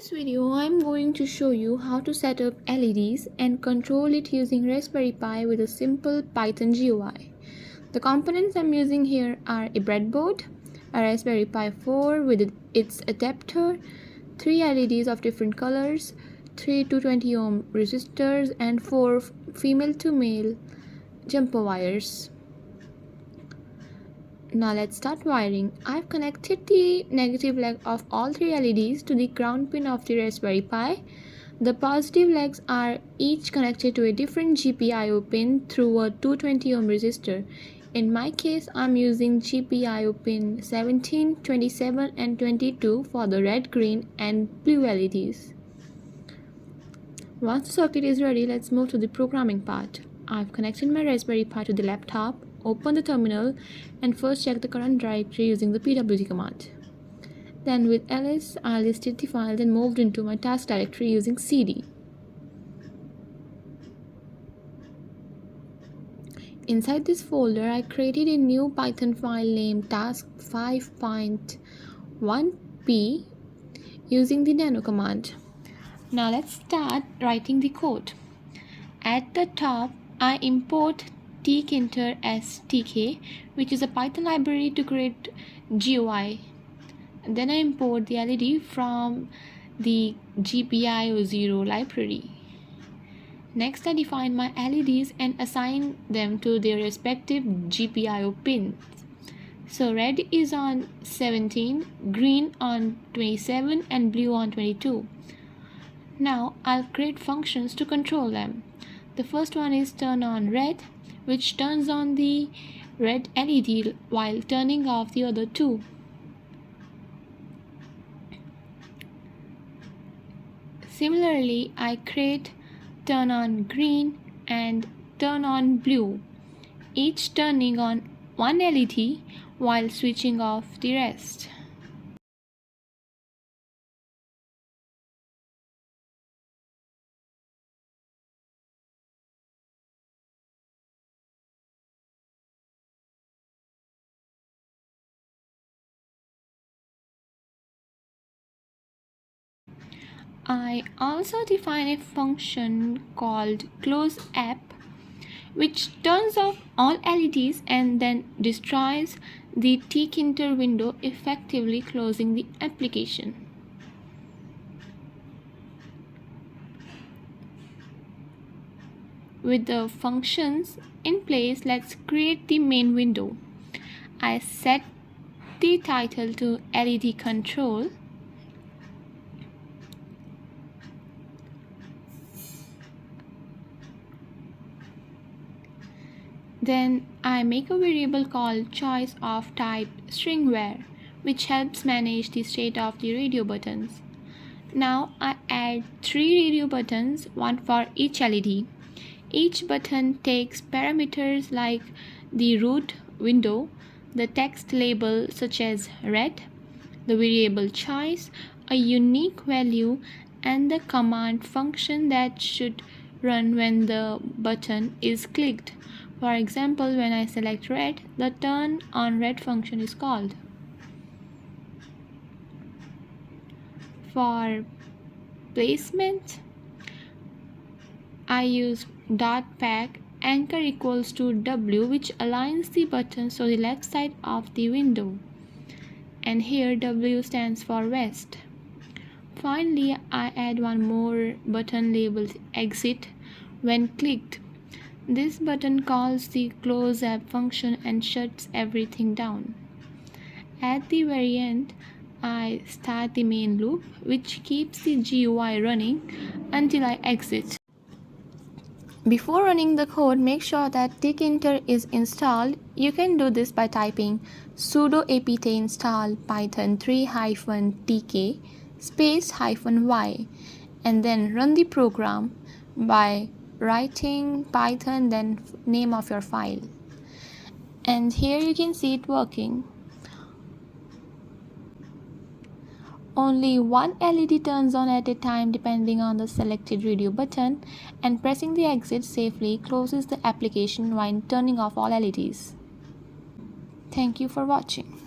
this video, I'm going to show you how to set up LEDs and control it using Raspberry Pi with a simple Python GUI. The components I'm using here are a breadboard, a Raspberry Pi 4 with its adapter, 3 LEDs of different colors, 3 220 ohm resistors, and 4 female to male jumper wires. Now let's start wiring. I've connected the negative leg of all 3 LEDs to the ground pin of the Raspberry Pi. The positive legs are each connected to a different GPIO pin through a 220 ohm resistor. In my case, I'm using GPIO pin 17, 27 and 22 for the red, green and blue LEDs. Once the circuit is ready, let's move to the programming part. I've connected my Raspberry Pi to the laptop. Open the terminal and first check the current directory using the pwd command. Then with ls, I listed the files and moved into my task directory using cd. Inside this folder, I created a new Python file named task 5.1p using the nano command. Now let's start writing the code. At the top, I import Tkinter as tk, which is a Python library to create GUI. Then I import the LED from the GPIO0 library. Next, I define my LEDs and assign them to their respective GPIO pins. So red is on 17, green on 27 and blue on 22. Now I'll create functions to control them. The first one is turn on red, which turns on the red LED while turning off the other two. Similarly, I create turn on green and turn on blue, each turning on one LED while switching off the rest. I also define a function called close app, which turns off all LEDs and then destroys the Tkinter window, effectively closing the application. With the functions in place, let's create the main window. I set the title to LED control. Then I make a variable called choice of type stringvar, which helps manage the state of the radio buttons. Now I add 3 radio buttons, one for each LED. Each button takes parameters like the root window, the text label such as red, the variable choice, a unique value, and the command function that should run when the button is clicked. For example, when I select red, the turn on red function is called. For placement, I use .pack anchor equals to W, which aligns the buttons to the left side of the window. And here W stands for west. Finally, I add one more button labeled exit when clicked. This button calls the close app function and shuts everything down. At the very end, I start the main loop, which keeps the GUI running until I exit. Before running the code, make sure that Tkinter is installed. You can do this by typing sudo apt install python 3-tk space -y and then run the program by writing Python then name of your file. And here you can see it working. Only one LED turns on at a time depending on the selected radio button, and pressing the exit safely closes the application while turning off all LEDs. Thank you for watching.